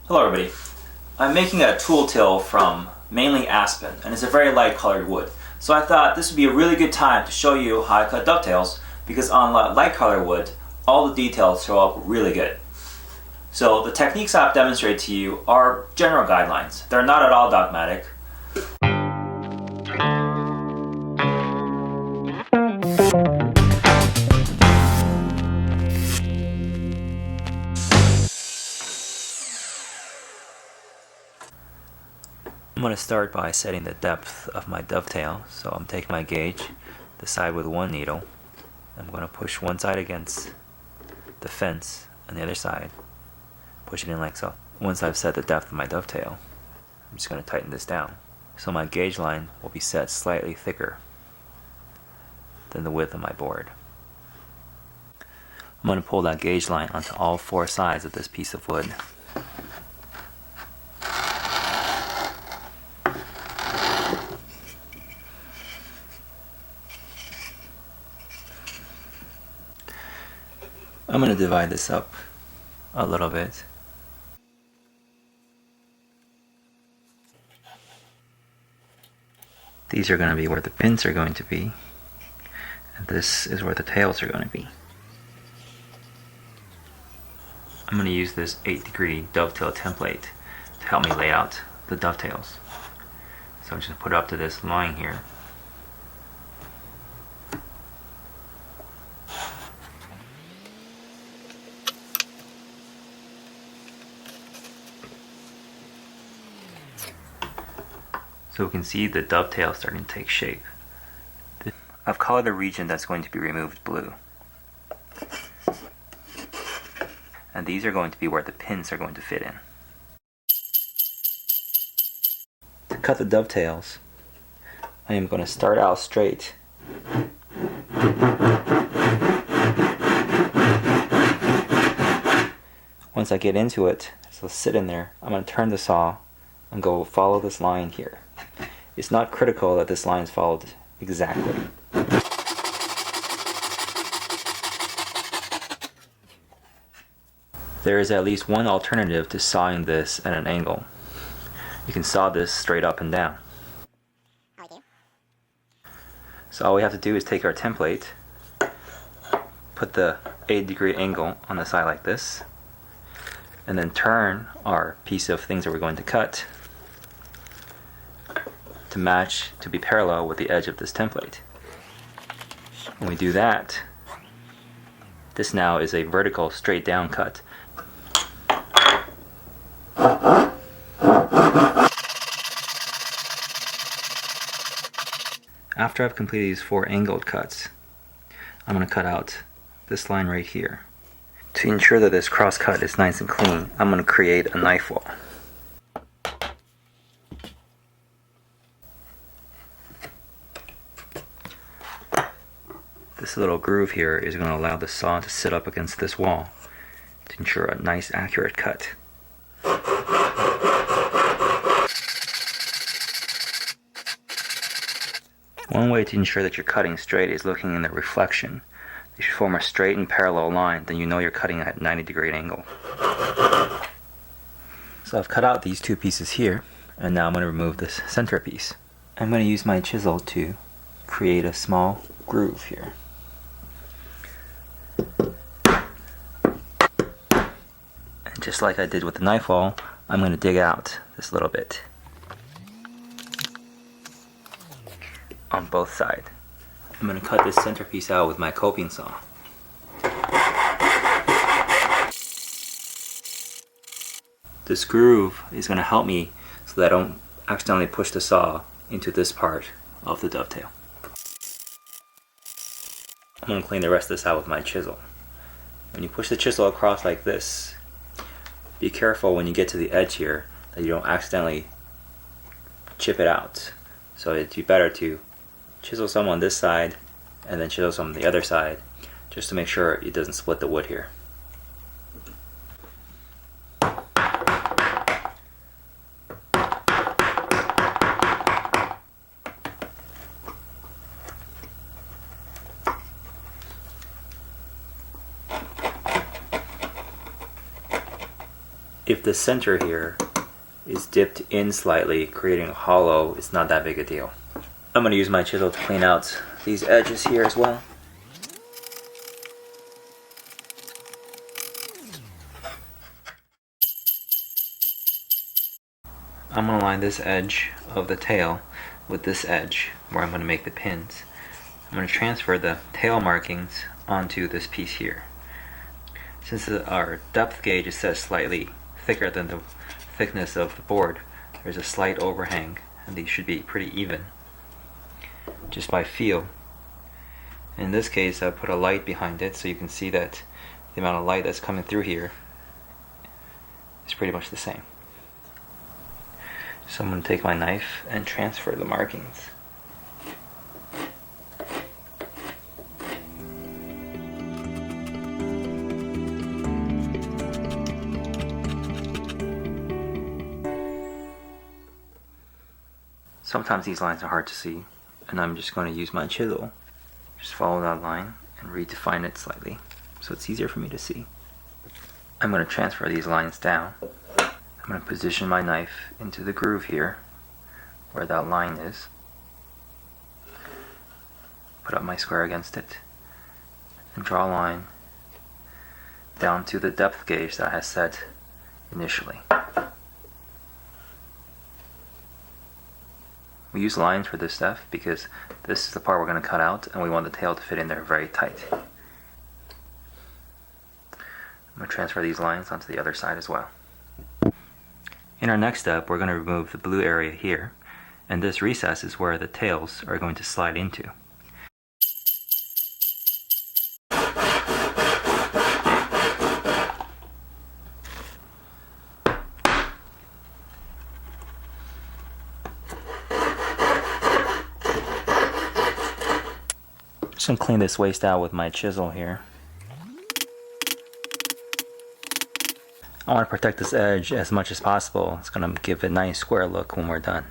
Hello everybody. I'm making a tool till from mainly aspen, and it's a very light colored wood. So I thought this would be a really good time to show you how I cut dovetails, because on light colored wood, all the details show up really good. So the techniques I've demonstrated to you are general guidelines. They're not at all dogmatic. I'm going to start by setting the depth of my dovetail. So I'm taking my gauge, the side with one needle. I'm going to push one side against the fence and the other side, push it in like so. Once I've set the depth of my dovetail, I'm just going to tighten this down. So my gauge line will be set slightly thicker than the width of my board. I'm going to pull that gauge line onto all four sides of this piece of wood. I'm going to divide this up a little bit. These are going to be where the pins are going to be, and this is where the tails are going to be. I'm going to use this 8-degree dovetail template to help me lay out the dovetails. So I'm just going to put it up to this line here. So we can see the dovetail starting to take shape. I've colored the region that's going to be removed blue. And these are going to be where the pins are going to fit in. To cut the dovetails, I am going to start out straight. Once I get into it, so sit in there, I'm going to turn the saw and go follow this line here. It's not critical that this line is followed exactly. There is at least one alternative to sawing this at an angle. You can saw this straight up and down. So all we have to do is take our template, put the 8-degree angle on the side like this, and then turn our piece of things that we're going to cut to match, to be parallel with the edge of this template. When we do that, this now is a vertical straight down cut. After I've completed these 4 angled cuts, I'm going to cut out this line right here. To ensure that this cross cut is nice and clean, I'm going to create a knife wall. This little groove here is going to allow the saw to sit up against this wall to ensure a nice accurate cut. One way to ensure that you're cutting straight is looking in the reflection. If you form a straight and parallel line, then you know you're cutting at a 90-degree angle. So I've cut out these 2 pieces here, and now I'm going to remove this center piece. I'm going to use my chisel to create a small groove here. And just like I did with the knife wall, I'm going to dig out this little bit on both sides. I'm going to cut this center piece out with my coping saw. This groove is going to help me so that I don't accidentally push the saw into this part of the dovetail. I'm going to clean the rest of this out with my chisel. When you push the chisel across like this, be careful when you get to the edge here that you don't accidentally chip it out. So it'd be better to chisel some on this side and then chisel some on the other side, just to make sure it doesn't split the wood here. If the center here is dipped in slightly, creating a hollow, it's not that big a deal. I'm going to use my chisel to clean out these edges here as well. I'm going to line this edge of the tail with this edge where I'm going to make the pins. I'm going to transfer the tail markings onto this piece here. Since our depth gauge is set slightly thicker than the thickness of the board, there's a slight overhang, and these should be pretty even just by feel. In this case, I put a light behind it so you can see that the amount of light that's coming through here is pretty much the same. So I'm going to take my knife and transfer the markings. Sometimes these lines are hard to see, and I'm just going to use my chisel. Just follow that line and redefine it slightly so it's easier for me to see. I'm going to transfer these lines down. I'm going to position my knife into the groove here where that line is. Put up my square against it and draw a line down to the depth gauge that I had set initially. We use lines for this stuff because this is the part we're going to cut out and we want the tail to fit in there very tight. I'm going to transfer these lines onto the other side as well. In our next step, we're going to remove the blue area here, and this recess is where the tails are going to slide into. Just going to clean this waste out with my chisel here. I want to protect this edge as much as possible. It's going to give a nice square look when we're done.